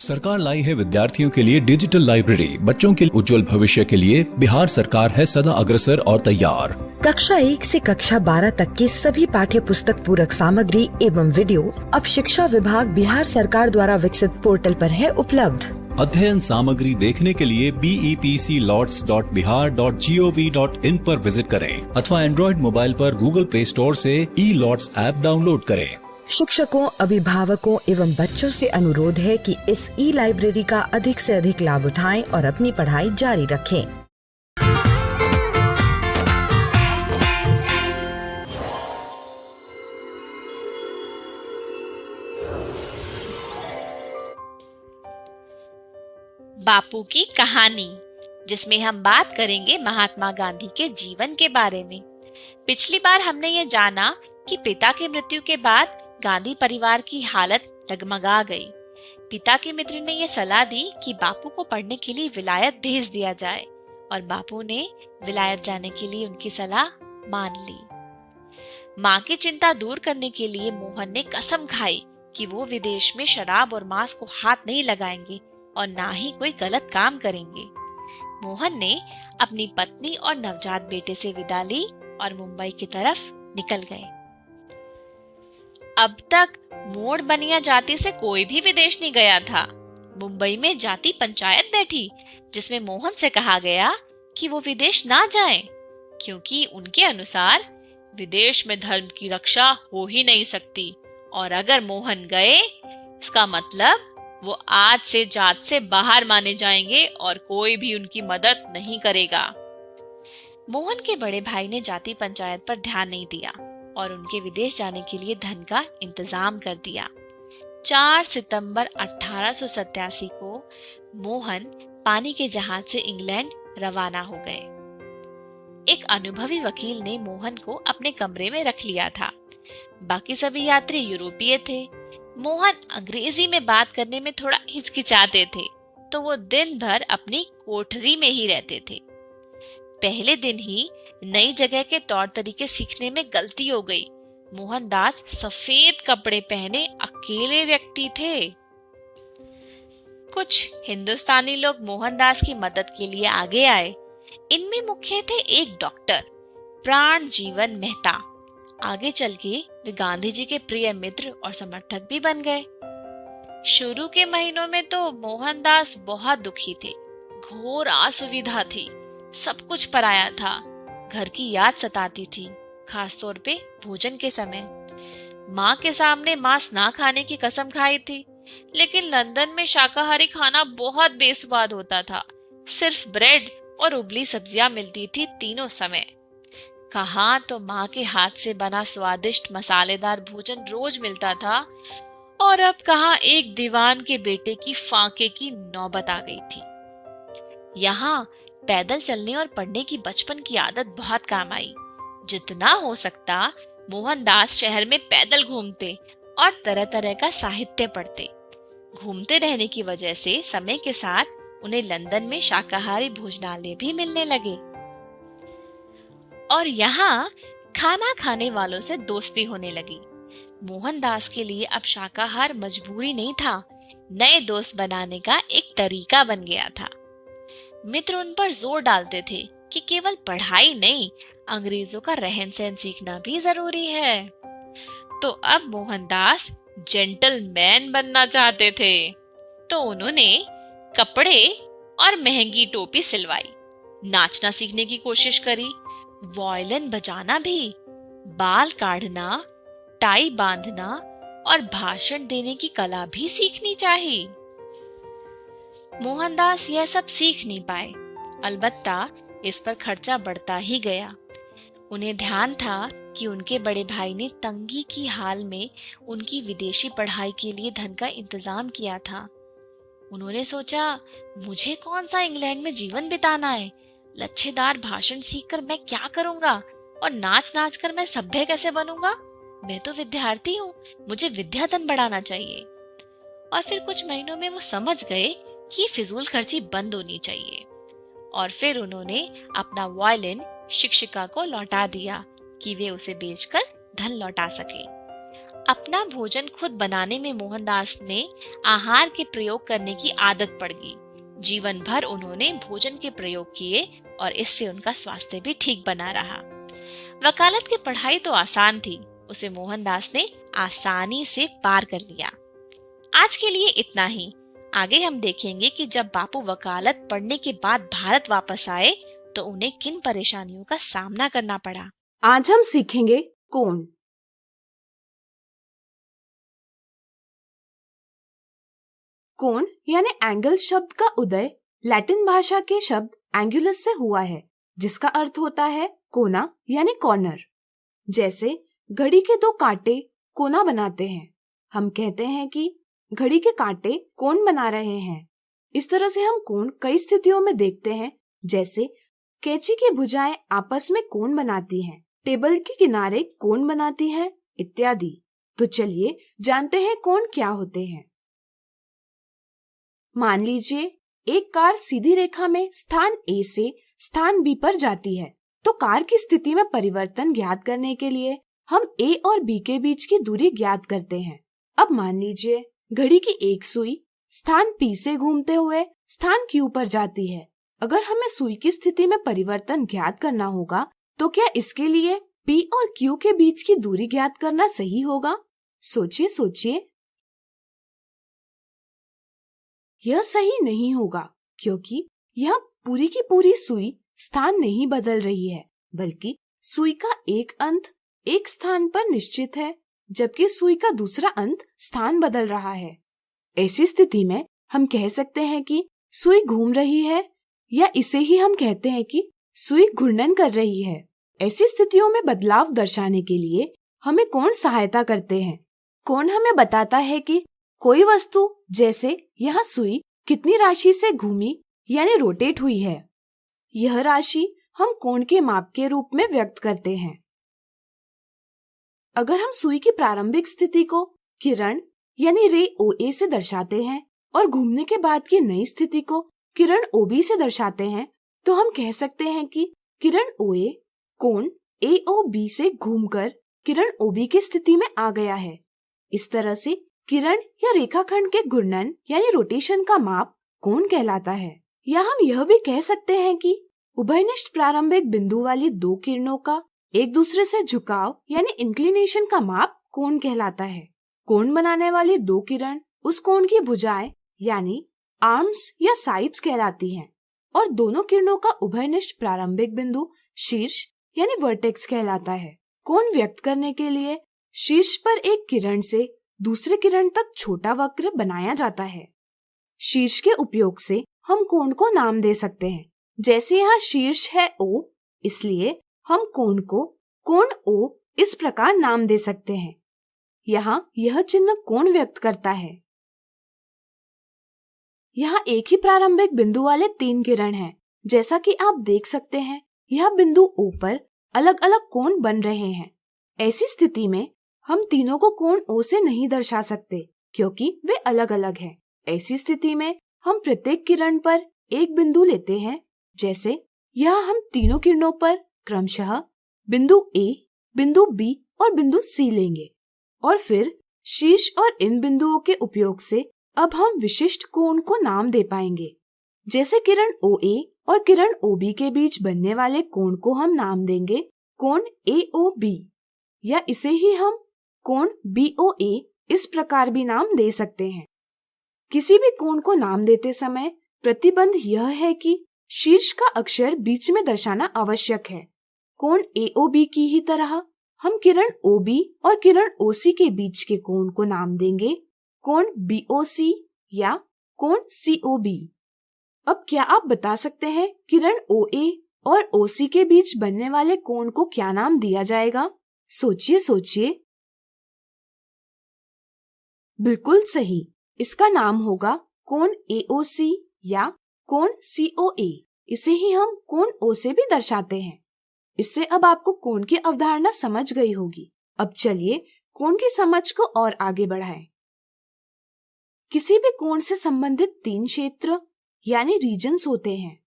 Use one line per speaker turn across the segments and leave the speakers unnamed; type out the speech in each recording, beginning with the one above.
सरकार लाई है विद्यार्थियों के लिए डिजिटल लाइब्रेरी। बच्चों के उज्जवल भविष्य के लिए बिहार सरकार है सदा अग्रसर और तैयार।
कक्षा 1 से कक्षा 12 तक की सभी पाठ्य पुस्तक पूरक सामग्री एवं वीडियो अब शिक्षा विभाग बिहार सरकार द्वारा विकसित पोर्टल पर है उपलब्ध।
अध्ययन सामग्री देखने के लिए BEPCLOTS.bihar.gov.in पर विजिट करें अथवा एंड्रॉइड मोबाइल पर गूगल प्ले स्टोर से E-LOTS ऐप डाउनलोड करें।
शिक्षकों, अभिभावकों एवं बच्चों से अनुरोध है कि इस लाइब्रेरी का अधिक से अधिक लाभ उठाएं और अपनी पढ़ाई जारी रखें।
बापू की कहानी, जिसमें हम बात करेंगे महात्मा गांधी के जीवन के बारे में। पिछली बार हमने ये जाना कि पिता की मृत्यु के बाद गांधी परिवार की हालत डगमगा गई। पिता के मित्र ने यह सलाह दी कि बापू को पढ़ने के लिए विलायत भेज दिया जाए और बापू ने विलायत जाने के लिए उनकी सलाह मान ली। माँ की चिंता दूर करने के लिए मोहन ने कसम खाई कि वो विदेश में शराब और मांस को हाथ नहीं लगाएंगे और ना ही कोई गलत काम करेंगे। मोहन ने अपनी पत्नी और नवजात बेटे से विदा ली और मुंबई की तरफ निकल गए। अब तक मोड़ बनिया जाति से कोई भी विदेश नहीं गया था। मुंबई में जाति पंचायत बैठी, जिसमें मोहन से कहा गया कि वो विदेश ना जाएं, क्योंकि उनके अनुसार विदेश में धर्म की रक्षा हो ही नहीं सकती और अगर मोहन गए, इसका मतलब वो आज से जात से बाहर माने जाएंगे और कोई भी उनकी मदद नहीं करेगा। मोहन के बड़े भाई ने जाति पंचायत पर ध्यान नहीं दिया और उनके विदेश जाने के लिए धन का इंतजाम कर दिया। 4 सितंबर 1887 को मोहन पानी के जहाज से इंग्लैंड रवाना हो गए। एक अनुभवी वकील ने मोहन को अपने कमरे में रख लिया था। बाकी सभी यात्री यूरोपीय थे। मोहन अंग्रेजी में बात करने में थोड़ा हिचकिचाते थे, तो वो दिन भर अपनी कोठरी में ही रहते थे। पहले दिन ही नई जगह के तौर तरीके सीखने में गलती हो गई। मोहनदास सफेद कपड़े पहने अकेले व्यक्ति थे। कुछ हिंदुस्तानी लोग मोहनदास की मदद के लिए आगे आए। इनमें मुख्य थे एक डॉक्टर प्राण जीवन मेहता। आगे चल के वे गांधी जी के प्रिय मित्र और समर्थक भी बन गए। शुरू के महीनों में तो मोहनदास बहुत दुखी थे। घोर असुविधा थी, सब कुछ पराया था। घर की याद सताती थी, खासतौर पे भोजन के समय। माँ के सामने मांस ना खाने की कसम खाई थी, लेकिन लंदन में शाकाहारी खाना बहुत बेस्वाद होता था। सिर्फ ब्रेड और उबली सब्जियां मिलती थी तीनों समय। कहाँ तो माँ के हाथ से बना स्वादिष्ट मसालेदार भोजन रोज मिलता था और अब कहाँ एक दीवान के बेटे की फांके की नौबत आ गई थी। यहाँ पैदल चलने और पढ़ने की बचपन की आदत बहुत काम आई। जितना हो सकता मोहनदास शहर में पैदल घूमते और तरह तरह का साहित्य पढ़ते। घूमते रहने की वजह से समय के साथ उन्हें लंदन में शाकाहारी भोजनालय भी मिलने लगे और यहाँ खाना खाने वालों से दोस्ती होने लगी। मोहनदास के लिए अब शाकाहार मजबूरी नहीं था, नए दोस्त बनाने का एक तरीका बन गया था। मित्र उन पर जोर डालते थे कि केवल पढ़ाई नहीं, अंग्रेजों का रहन सहन सीखना भी जरूरी है। तो अब मोहनदास जेंटलमैन बनना चाहते थे, तो उन्होंने कपड़े और महंगी टोपी सिलवाई, नाचना सीखने की कोशिश करी, वायलिन बजाना भी, बाल काढ़ना, टाई बांधना और भाषण देने की कला भी सीखनी चाहिए। मोहनदास यह सब सीख नहीं पाए, अलबत्ता इस पर खर्चा बढ़ता ही गया। उन्हें ध्यान था कि उनके बड़े भाई ने तंगी की हाल में उनकी विदेशी पढ़ाई के लिए धन का इंतजाम किया था। उन्होंने सोचा, मुझे कौन सा इंग्लैंड में जीवन बिताना है। लच्छेदार भाषण सीखकर मैं क्या करूंगा और नाच नाच कर मैं सभ्य कैसे बनूंगा। मैं तो विद्यार्थी हूँ, मुझे विद्याधन बढ़ाना चाहिए। और फिर कुछ महीनों में वो समझ गए कि फिजूल खर्ची बंद होनी चाहिए और फिर उन्होंने अपना वायलिन शिक्षिका को लौटा दिया कि वे उसे बेचकर धन लौटा सके। अपना भोजन खुद बनाने में मोहनदास ने आहार के प्रयोग करने की आदत पड़ गई। जीवन भर उन्होंने भोजन के प्रयोग किए और इससे उनका स्वास्थ्य भी ठीक बना रहा। वकालत की पढ़ाई तो आसान थी, उसे मोहनदास ने आसानी से पार कर लिया। आज के लिए इतना ही। आगे हम देखेंगे कि जब बापू वकालत पढ़ने के बाद भारत वापस आए तो उन्हें किन परेशानियों का सामना करना पड़ा।
आज हम सीखेंगे कोण। कोण यानी एंगल शब्द का उदय लैटिन भाषा के शब्द एंगुलस से हुआ है, जिसका अर्थ होता है कोना यानी कॉर्नर। जैसे घड़ी के दो कांटे कोना बनाते हैं, हम कहते हैं कि घड़ी के कांटे कोण बना रहे हैं। इस तरह से हम कोण कई स्थितियों में देखते हैं, जैसे कैंची की भुजाएं आपस में कोण बनाती हैं, टेबल के किनारे कोण बनाती हैं, इत्यादि। तो चलिए जानते हैं कोण क्या होते हैं। मान लीजिए एक कार सीधी रेखा में स्थान A से स्थान B पर जाती है, तो कार की स्थिति में परिवर्तन ज्ञात करने के लिए हम A और B के बीच की दूरी ज्ञात करते हैं। अब मान लीजिए घड़ी की एक सुई स्थान P से घूमते हुए स्थान Q पर जाती है। अगर हमें सुई की स्थिति में परिवर्तन ज्ञात करना होगा तो क्या इसके लिए P और Q के बीच की दूरी ज्ञात करना सही होगा? सोचिए। यह सही नहीं होगा, क्योंकि यह पूरी की पूरी सुई स्थान नहीं बदल रही है, बल्कि सुई का एक अंत एक स्थान पर निश्चित है, जबकि सुई का दूसरा अंत स्थान बदल रहा है। ऐसी स्थिति में हम कह सकते हैं कि सुई घूम रही है, या इसे ही हम कहते हैं कि सुई घूर्णन कर रही है। ऐसी स्थितियों में बदलाव दर्शाने के लिए हमें कोण सहायता करते हैं। कोण हमें बताता है कि कोई वस्तु, जैसे यहाँ सुई, कितनी राशि से घूमी यानी रोटेट हुई है। यह राशि हम कोण के माप के रूप में व्यक्त करते हैं। अगर हम सुई की प्रारंभिक स्थिति को किरण यानी रे OA से दर्शाते हैं और घूमने के बाद की नई स्थिति को किरण OB से दर्शाते हैं, तो हम कह सकते हैं कि किरण OA कोण AOB से घूमकर किरण OB की स्थिति में आ गया है। इस तरह से किरण या रेखाखंड के घूर्णन यानी रोटेशन का माप कोण कहलाता है। या हम यह भी कह सकते हैं कि उभयनिष्ठ प्रारंभिक बिंदु वाली दो किरणों का एक दूसरे से झुकाव यानी इंक्लिनेशन का माप कोण कहलाता है। कोण बनाने वाली दो किरण उस कोण की भुजाएं यानी आर्म्स या साइड्स कहलाती हैं, और दोनों किरणों का उभयनिष्ठ प्रारंभिक बिंदु शीर्ष यानी वर्टेक्स कहलाता है। कोण व्यक्त करने के लिए शीर्ष पर एक किरण से दूसरे किरण तक छोटा वक्र बनाया जाता है। शीर्ष के उपयोग से हम कोण को नाम दे सकते हैं। जैसे यहाँ शीर्ष है O, इसलिए हम कोण को कोण O इस प्रकार नाम दे सकते हैं। यहाँ यह चिन्ह कोण व्यक्त करता है। यहाँ एक ही प्रारंभिक बिंदु वाले 3 किरण हैं। जैसा कि आप देख सकते हैं, यह बिंदु O पर अलग अलग कोण बन रहे हैं। ऐसी स्थिति में हम तीनों को कोण O से नहीं दर्शा सकते, क्योंकि वे अलग अलग हैं। ऐसी स्थिति में हम प्रत्येक किरण पर एक बिंदु लेते हैं। जैसे यहाँ हम तीनों किरणों पर क्रमशः बिंदु A, बिंदु B और बिंदु C लेंगे, और फिर शीर्ष और इन बिंदुओं के उपयोग से अब हम विशिष्ट कोण को नाम दे पाएंगे। जैसे किरण OA और किरण OB के बीच बनने वाले कोण को हम नाम देंगे कोण AOB, या इसे ही हम कोण BOA इस प्रकार भी नाम दे सकते हैं। किसी भी कोण को नाम देते समय प्रतिबंध यह है कि शीर्ष का अक्षर बीच में दर्शाना आवश्यक है। कोण AOB की ही तरह हम किरण OB और किरण OC के बीच के कोण को नाम देंगे कोण BOC या कोण COB। अब क्या आप बता सकते हैं किरण OA और OC के बीच बनने वाले कोण को क्या नाम दिया जाएगा? सोचिए। बिल्कुल सही, इसका नाम होगा कोण AOC या कोण COA। इसे ही हम कोण O से भी दर्शाते हैं। इससे अब आपको कोण की अवधारणा समझ गई होगी। अब चलिए कोण की समझ को और आगे बढ़ाएं। किसी भी कोण से संबंधित 3 क्षेत्र यानी रीजन्स होते हैं।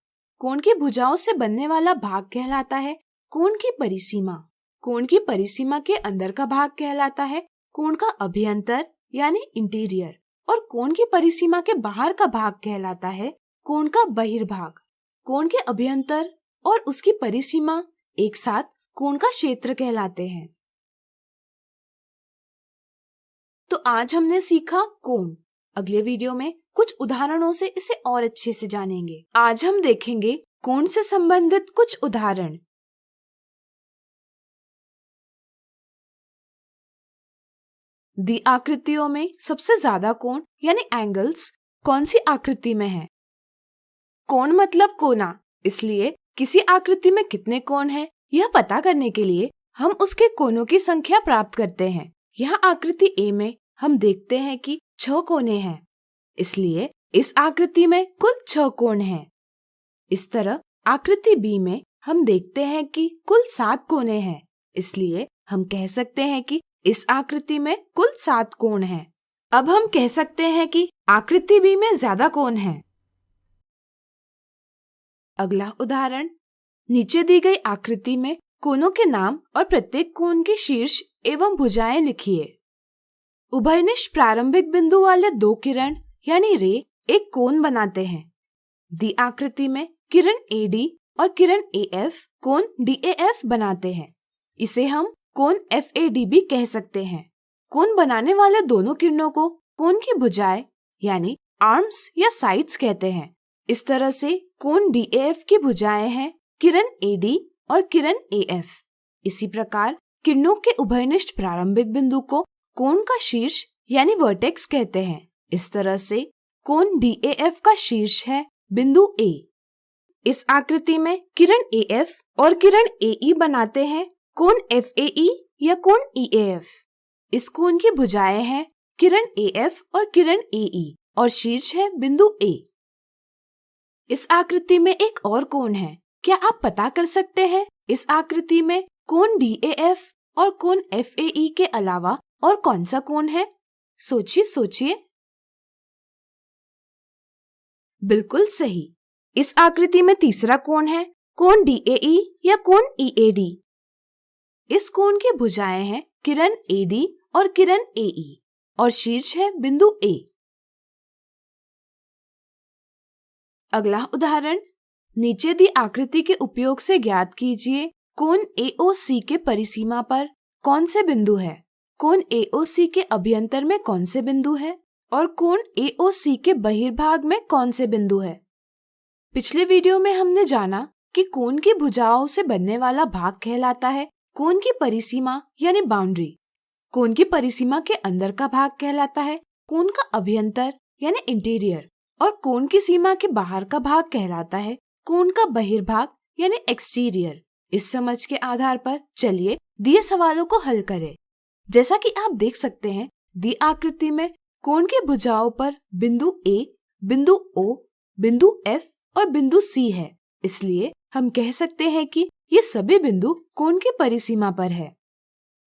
कोण की भुजाओं से बनने वाला भाग कहलाता है कोण की परिसीमा। कोण की परिसीमा के अंदर का भाग कहलाता है कोण का अभ्यंतर यानी इंटीरियर और कोण की परिसीमा के बाहर का भाग कहलाता है कोण का बहिर्भाग। कोण के अभ्यंतर और उसकी परिसीमा एक साथ कोण का क्षेत्र कहलाते हैं। तो आज हमने सीखा कोण। अगले वीडियो में कुछ उदाहरणों से इसे और अच्छे से जानेंगे। आज हम देखेंगे कोण से संबंधित कुछ उदाहरण। दी आकृतियों में सबसे ज्यादा कोण यानी एंगल्स कौन सी आकृति में है? कोण मतलब कोना, इसलिए किसी आकृति में कितने कोण हैं यह पता करने के लिए हम उसके कोनों की संख्या प्राप्त करते हैं। यहाँ आकृति ए में हम देखते हैं कि 6 कोने हैं, इसलिए इस आकृति में कुल 6 कोण हैं। इस तरह आकृति बी में हम देखते हैं कि कुल 7 कोने हैं, इसलिए हम कह सकते हैं कि इस आकृति में कुल 7 कोण हैं। अब हम कह सकते हैं कि आकृति बी में ज्यादा कोण हैं। अगला उदाहरण, नीचे दी गई आकृति में कोनों के नाम और प्रत्येक कोण के शीर्ष एवं भुजाएं लिखिए। उभयनिष्ठ प्रारंभिक बिंदु वाले 2 किरण यानी रे एक कोण बनाते हैं। दी आकृति में किरण AD और किरण AF कोण DAF बनाते हैं। इसे हम कोण FAD भी कह सकते हैं। कोण बनाने वाले दोनों किरणों को कोण की भुजाएं यानी आर्म्स या साइड्स कहते हैं। इस तरह से कोण DAF की भुजाएं हैं किरण AD और किरण AF। इसी प्रकार किरणों के उभयनिष्ठ प्रारंभिक बिंदु को कोण का शीर्ष यानी वर्टेक्स कहते हैं। इस तरह से कोण DAF का शीर्ष है बिंदु A। इस आकृति में किरण AF और किरण AE बनाते हैं कोण FAE या कोण EAF। इस कोण की भुजाएं हैं किरण AF और किरण AE और शीर्ष है बिंदु A। इस आकृति में एक और कोण है। क्या आप पता कर सकते हैं इस आकृति में कोण DAF और कोण FAE के अलावा और कौन सा कोण है? सोचिए सोचिए। बिल्कुल सही, इस आकृति में तीसरा कोण है कोण DAE या कोण EAD। इस कोण की भुजाएं हैं किरण AD और किरण AE और शीर्ष है बिंदु A। अगला उदाहरण, नीचे दी आकृति के उपयोग से ज्ञात कीजिए कोण AOC के परिसीमा पर कौन से बिंदु है। कोण AOC के अभ्यंतर में कौन से बिंदु है और कोण AOC के बहिर्भाग में कौन से बिंदु है। पिछले वीडियो में हमने जाना कि कोण की भुजाओं से बनने वाला भाग कहलाता है कोण की परिसीमा यानी बाउंड्री। कोण की परिसीमा के अंदर का भाग कहलाता है कोण का अभ्यंतर यानी इंटीरियर और कोण की सीमा के बाहर का भाग कहलाता है कोण का बहिर्भाग यानी एक्सटीरियर। इस समझ के आधार पर चलिए दिए सवालों को हल करें। जैसा कि आप देख सकते हैं, दी आकृति में कोण की भुजाओं पर बिंदु A, बिंदु O, बिंदु F और बिंदु C है, इसलिए हम कह सकते हैं कि ये सभी बिंदु कोण की परिसीमा पर है।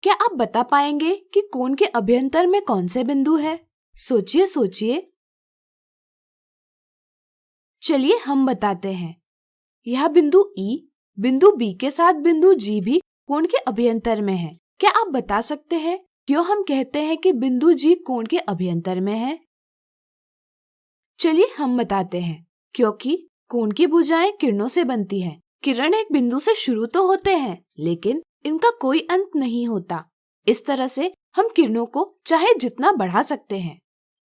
क्या आप बता पाएंगे कि कोण के अभ्यंतर में कौन से बिंदु है? सोचिए सोचिए। चलिए हम बताते हैं। यह बिंदु E बिंदु B के साथ बिंदु G भी कोण के अभ्यंतर में है। क्या आप बता सकते हैं क्यों हम कहते हैं कि बिंदु G कोण के अभ्यंतर में है? चलिए हम बताते हैं। क्योंकि कोण की भुजाएं किरणों से बनती हैं। किरण एक बिंदु से शुरू तो होते हैं, लेकिन इनका कोई अंत नहीं होता। इस तरह से हम किरणों को चाहे जितना बढ़ा सकते हैं।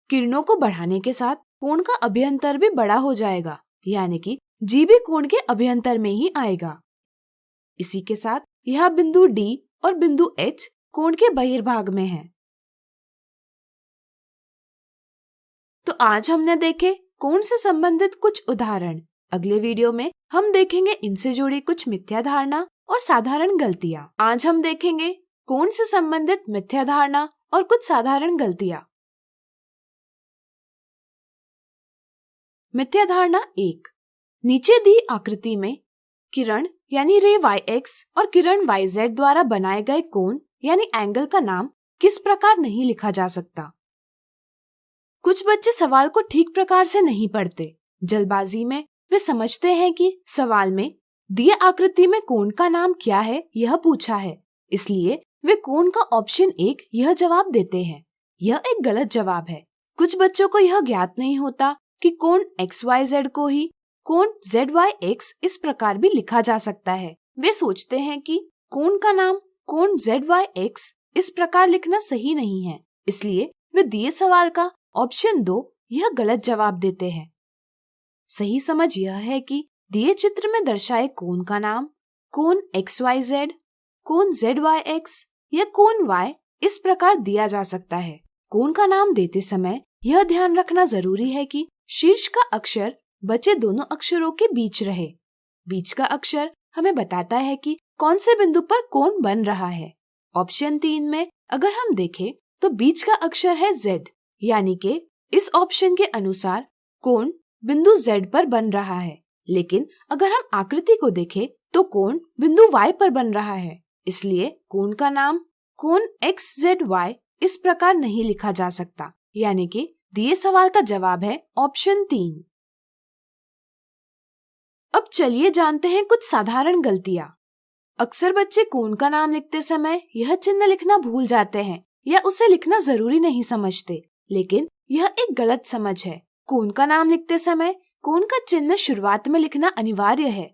किरणों को बढ़ाने के साथ कोण का अभ्यंतर भी बड़ा हो जाएगा, यानी कि G भी कोण के अभ्यंतर में ही आएगा। इसी के साथ यह बिंदु D और बिंदु H कोण के बहिर्भाग में है। तो आज हमने देखे कोण से संबंधित कुछ उदाहरण। अगले वीडियो में हम देखेंगे इनसे जुड़ी कुछ मिथ्या धारणा और साधारण गलतियां। आज हम देखेंगे कोण से संबंधित मिथ्या धारणा और कुछ साधारण गलतियां। मिथ्या धारणा 1, नीचे दी आकृति में किरण यानी रे YX और किरण YZ द्वारा बनाए गए कोण यानी एंगल का नाम किस प्रकार नहीं लिखा जा सकता। कुछ बच्चे सवाल को ठीक प्रकार से नहीं पढ़ते। जल्दबाजी में वे समझते हैं कि सवाल में दिए आकृति में कोण का नाम क्या है यह पूछा है, इसलिए वे कोण का ऑप्शन 1 यह जवाब देते हैं। यह एक गलत जवाब है। कुछ बच्चों को यह ज्ञात नहीं होता कि कोण XYZ को ही कोण ZYX इस प्रकार भी लिखा जा सकता है। वे सोचते हैं कि कोण का नाम कोण ZYX इस प्रकार लिखना सही नहीं है, इसलिए वे दिए सवाल का ऑप्शन 2 यह गलत जवाब देते हैं। सही समझ यह है कि दिए चित्र में दर्शाए कोण का नाम कोण XYZ, कोण ZYX या कोण Y इस प्रकार दिया जा सकता है। कोण का नाम देते समय यह ध्यान रखना जरूरी है कि शीर्ष का अक्षर बचे दोनों अक्षरों के बीच रहे। बीच का अक्षर हमें बताता है कि कौन से बिंदु पर कोण बन रहा है। ऑप्शन 3 में अगर हम देखें तो बीच का अक्षर है Z, यानी कि इस ऑप्शन के अनुसार कोण बिंदु Z पर बन रहा है। लेकिन अगर हम आकृति को देखें तो कोण बिंदु Y पर बन रहा है, इसलिए कोण का नाम कोण XZY इस प्रकार नहीं लिखा जा सकता, यानी कि दिए सवाल का जवाब है ऑप्शन 3। अब चलिए जानते हैं कुछ साधारण गलतियां। अक्सर बच्चे कोण का नाम लिखते समय यह चिन्ह लिखना भूल जाते हैं या उसे लिखना जरूरी नहीं समझते, लेकिन यह एक गलत समझ है। कोण का नाम लिखते समय कोण का चिन्ह शुरुआत में लिखना अनिवार्य है।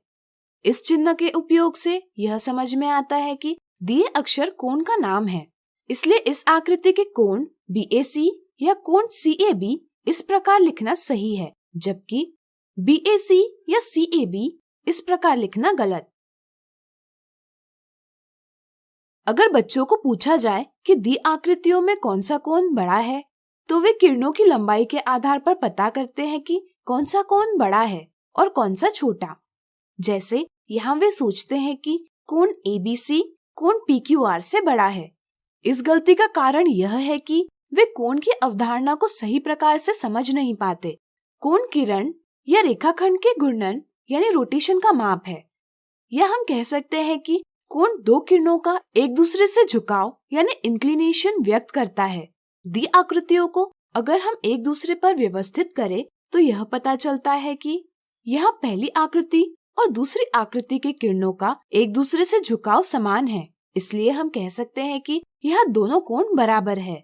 इस चिन्ह के उपयोग से यह समझ में आता है कि दिए अक्षर कोण का नाम है, इसलिए इस आकृति के कोण BAC या कोण CAB इस प्रकार लिखना सही है, जबकि BAC या CAB इस प्रकार लिखना गलत। अगर बच्चों को पूछा जाए कि दी आकृतियों में कौन सा कोण बड़ा है, तो वे किरणों की लंबाई के आधार पर पता करते हैं कि कौन सा कोण बड़ा है और कौन सा छोटा। जैसे यहाँ वे सोचते हैं कि कोण ABC कोण PQR से बड़ा है। इस गलती का कारण यह है कि वे कोण की अवधारणा को सही प्रकार से समझ नहीं पाते। कोण किरण या रेखाखंड के घूर्णन यानी रोटेशन का माप है, या हम कह सकते हैं कि कोण दो किरणों का एक दूसरे से झुकाव यानी इंक्लिनेशन व्यक्त करता है। दी आकृतियों को अगर हम एक दूसरे पर व्यवस्थित करें तो यह पता चलता है कि यहाँ पहली आकृति और दूसरी आकृति के किरणों का एक दूसरे से झुकाव समान है, इसलिए हम कह सकते हैं कि यह दोनों कोण बराबर है।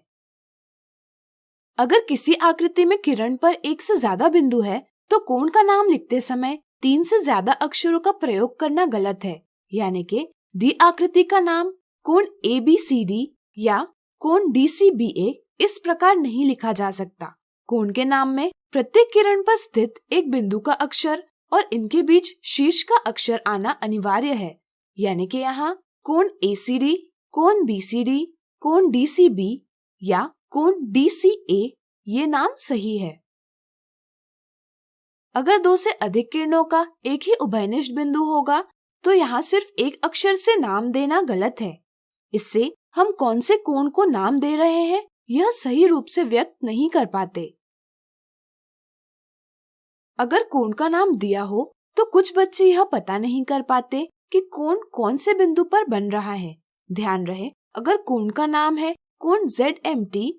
अगर किसी आकृति में किरण पर एक से ज्यादा बिंदु है तो कोण का नाम लिखते समय 3 से ज्यादा अक्षरों का प्रयोग करना गलत है, यानी कि दी आकृति का नाम कोण ABCD या कोण DCBA इस प्रकार नहीं लिखा जा सकता। कोण के नाम में प्रत्येक किरण पर स्थित एक बिंदु का अक्षर और इनके बीच शीर्ष का अक्षर आना अनिवार्य है, यानी कि यहाँ कोण ACD, कोण BCD, कोण DCB या कोण DCA ये नाम सही है। अगर 2 से अधिक किरणों का एक ही उभयनिष्ठ बिंदु होगा तो यहाँ सिर्फ एक अक्षर से नाम देना गलत है। इससे हम कौन से कोण को नाम दे रहे हैं यह सही रूप से व्यक्त नहीं कर पाते। अगर कोण का नाम दिया हो तो कुछ बच्चे यह पता नहीं कर पाते कि कोण कौन से बिंदु पर बन रहा है। ध्यान रहे, अगर कोण का नाम है कोण ZMT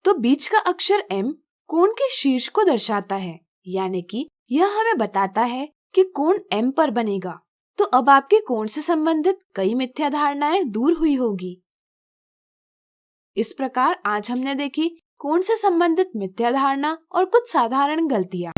तो बीच का अक्षर M कोण के शीर्ष को दर्शाता है, यानी कि यह हमें बताता है कि कोण M पर बनेगा। तो अब आपके कोण से संबंधित कई मिथ्या धारणाएं दूर हुई होगी। इस प्रकार आज हमने देखी कोण से संबंधित मिथ्या धारणा और कुछ साधारण गलतियां।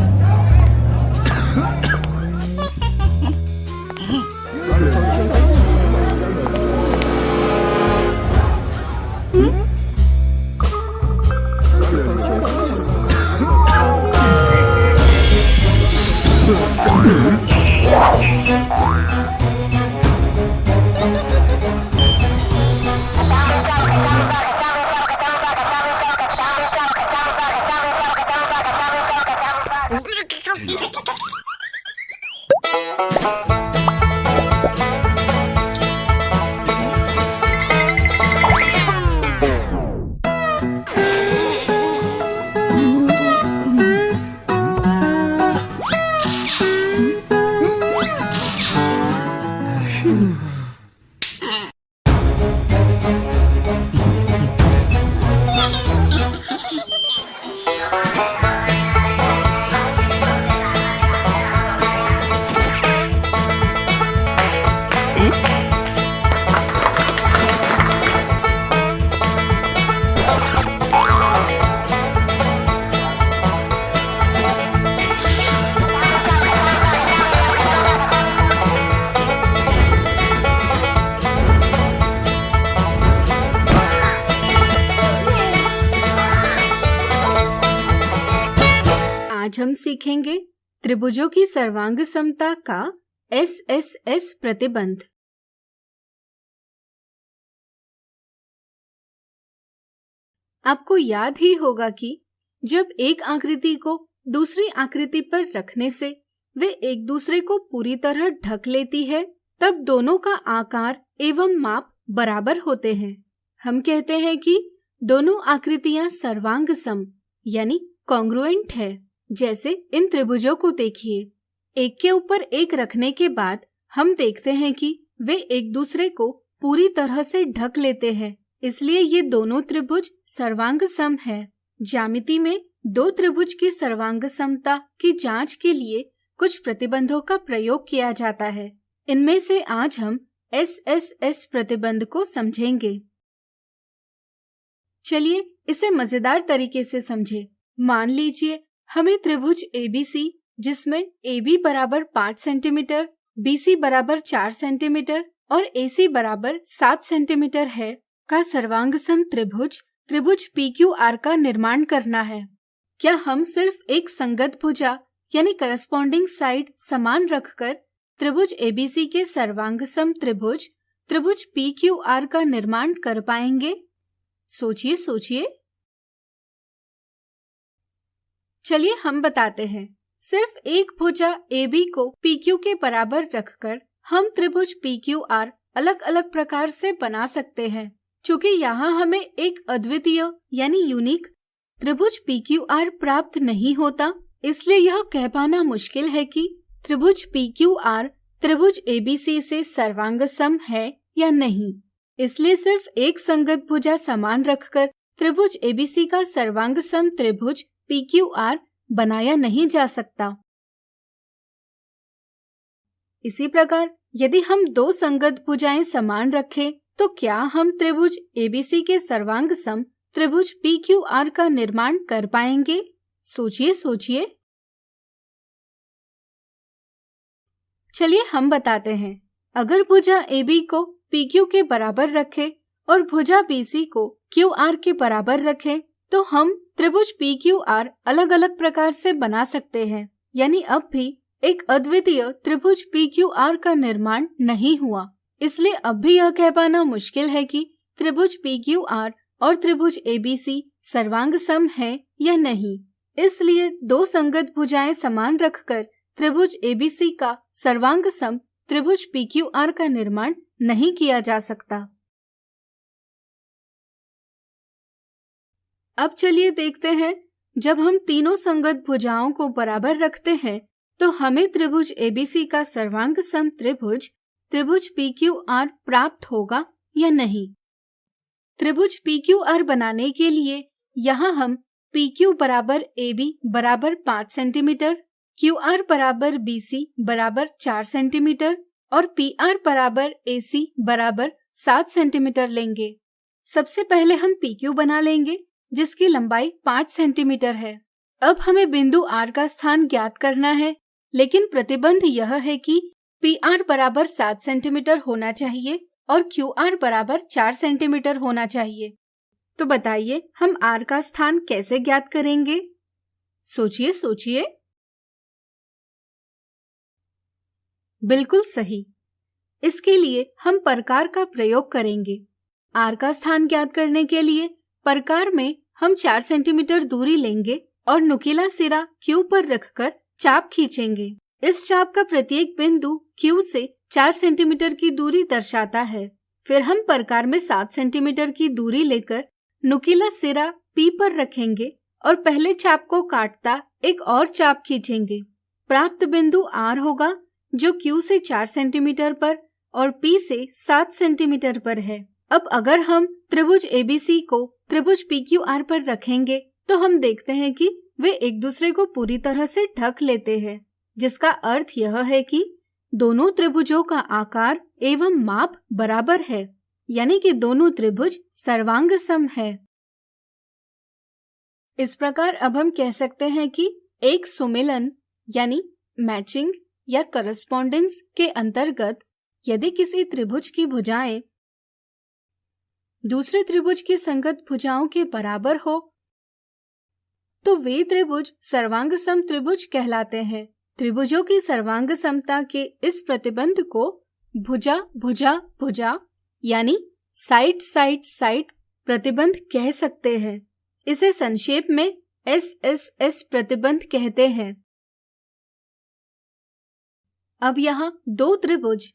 आज हम सीखेंगे त्रिभुजों की सर्वांग समता का SSS प्रतिबंध। आपको याद ही होगा कि जब एक आकृति को दूसरी आकृति पर रखने से वे एक दूसरे को पूरी तरह ढक लेती है, तब दोनों का आकार एवं माप बराबर होते हैं। हम कहते हैं कि दोनों आकृतियां सर्वांग सम यानी कॉन्ग्रुएंट है। जैसे इन त्रिभुजों को देखिए, एक के ऊपर एक रखने के बाद हम देखते हैं कि वे एक दूसरे को पूरी तरह से ढक लेते हैं, इसलिए ये दोनों त्रिभुज सर्वांग सम है। ज्यामिति में दो त्रिभुज की सर्वांग समता की जांच के लिए कुछ प्रतिबंधों का प्रयोग किया जाता है। इनमें से आज हम SSS प्रतिबंध को समझेंगे। चलिए इसे मजेदार तरीके से समझे। मान लीजिए हमें त्रिभुज ABC, जिसमें AB बराबर 5 सेंटीमीटर, BC बराबर 4 सेंटीमीटर और AC बराबर 7 सेंटीमीटर है, का सर्वांगसम त्रिभुज PQR का निर्माण करना है। क्या हम सिर्फ एक संगत भुजा यानी करस्पॉन्डिंग साइड समान रखकर त्रिभुज ABC के सर्वांगसम त्रिभुज PQR का निर्माण कर पाएंगे? सोचिए सोचिए। चलिए हम बताते हैं। सिर्फ एक भुजा AB को PQ के बराबर रखकर हम त्रिभुज PQR अलग अलग प्रकार से बना सकते हैं। चूँकि यहाँ हमें एक अद्वितीय यानी यूनिक त्रिभुज PQR प्राप्त नहीं होता, इसलिए यह कह पाना मुश्किल है कि त्रिभुज PQR त्रिभुज ABC से सर्वांगसम है या नहीं। इसलिए सिर्फ एक संगत भुजा समान रखकर त्रिभुज ABC का सर्वांगसम त्रिभुज PQR बनाया नहीं जा सकता। इसी प्रकार यदि हम दो संगत भुजाएं समान रखें तो क्या हम त्रिभुज ABC के सर्वांगसम त्रिभुज PQR का निर्माण कर पाएंगे? सोचिए सोचिए। चलिए हम बताते हैं। अगर भुजा AB को PQ के बराबर रखें और भुजा BC को QR के बराबर रखें तो हम त्रिभुज PQR अलग अलग प्रकार से बना सकते हैं। यानी अब भी एक अद्वितीय त्रिभुज PQR का निर्माण नहीं हुआ, इसलिए अब भी यह कह पाना मुश्किल है कि त्रिभुज PQR और त्रिभुज ABC सर्वांगसम है या नहीं। इसलिए दो संगत भुजाएं समान रखकर त्रिभुज ABC का सर्वांगसम त्रिभुज PQR का निर्माण नहीं किया जा सकता। अब चलिए देखते हैं, जब हम तीनों संगत भुजाओं को बराबर रखते हैं तो हमें त्रिभुज ABC का सर्वांगसम त्रिभुज PQR प्राप्त होगा या नहीं। त्रिभुज PQR बनाने के लिए यहाँ हम PQ बराबर AB बराबर 5 सेंटीमीटर, QR बराबर BC बराबर 4 सेंटीमीटर और PR बराबर AC बराबर 7 सेंटीमीटर लेंगे। सबसे पहले हम PQ बना लेंगे, जिसकी लंबाई 5 सेंटीमीटर है। अब हमें बिंदु R का स्थान ज्ञात करना है, लेकिन प्रतिबंध यह है कि PR बराबर 7 सेंटीमीटर होना चाहिए और QR बराबर 4 सेंटीमीटर होना चाहिए। तो बताइए हम R का स्थान कैसे ज्ञात करेंगे? सोचिए सोचिए। बिल्कुल सही। इसके लिए हम प्रकार का प्रयोग करेंगे। R का स्थान ज्ञात करने के लिए प्रकार में हम 4 सेंटीमीटर दूरी लेंगे और नुकीला सिरा Q पर रखकर चाप खींचेंगे। इस चाप का प्रत्येक बिंदु Q से 4 सेंटीमीटर की दूरी दर्शाता है। फिर हम प्रकार में 7 सेंटीमीटर की दूरी लेकर नुकीला सिरा P पर रखेंगे और पहले चाप को काटता एक और चाप खींचेंगे। प्राप्त बिंदु R होगा, जो Q से 4 सेंटीमीटर पर और P से 7 सेंटीमीटर पर है। अब अगर हम त्रिभुज ABC को त्रिभुज PQR पर रखेंगे तो हम देखते हैं कि वे एक दूसरे को पूरी तरह से ढक लेते हैं, जिसका अर्थ यह है कि दोनों त्रिभुजों का आकार एवं माप बराबर है, यानी कि दोनों त्रिभुज सर्वांगसम है। इस प्रकार अब हम कह सकते हैं कि एक सुमेलन यानी मैचिंग या करस्पॉन्डेंस के अंतर्गत यदि किसी त्रिभुज की भुजाएं दूसरे त्रिभुज की संगत भुजाओं के बराबर हो तो वे त्रिभुज सर्वांग सम त्रिभुज कहलाते हैं। त्रिभुजों की सर्वांग समता के इस प्रतिबंध को भुजा भुजा भुजा यानी साइड साइड साइड प्रतिबंध कह सकते हैं। इसे संक्षेप में SSS प्रतिबंध कहते हैं। अब यहाँ दो त्रिभुज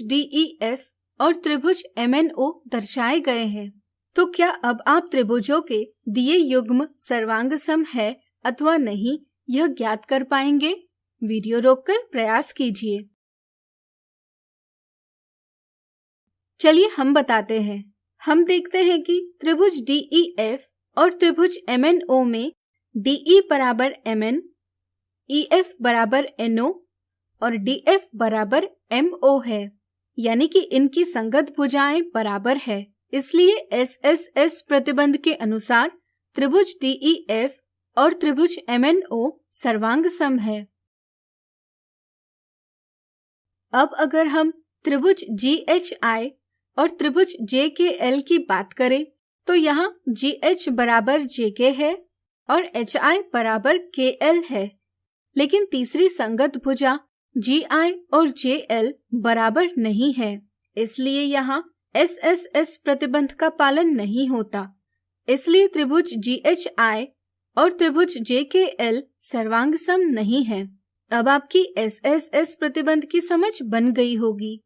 DEF और त्रिभुज MNO दर्शाए गए हैं। तो क्या अब आप त्रिभुजों के दिए युग्म सर्वांग सम है अथवा नहीं यह ज्ञात कर पाएंगे? वीडियो रोककर प्रयास कीजिए। चलिए हम बताते हैं। हम देखते हैं कि त्रिभुज DEF और त्रिभुज MNO में DE बराबर MN, EF बराबर NO और DF बराबर MO है, यानी कि इनकी संगत भुजाएं बराबर है। इसलिए SSS प्रतिबंध के अनुसार त्रिभुज DEF और त्रिभुज MNO सर्वांग सम है। अब अगर हम त्रिभुज GHI और त्रिभुज JKL की बात करें तो यहाँ GH बराबर JK है और HI बराबर KL है, लेकिन तीसरी संगत भुजा GI और JL बराबर नहीं है, इसलिए यहाँ SSS प्रतिबंध का पालन नहीं होता। इसलिए त्रिभुज GHI और त्रिभुज JKL सर्वांग सम नहीं है। अब आपकी SSS प्रतिबंध की समझ बन गई होगी।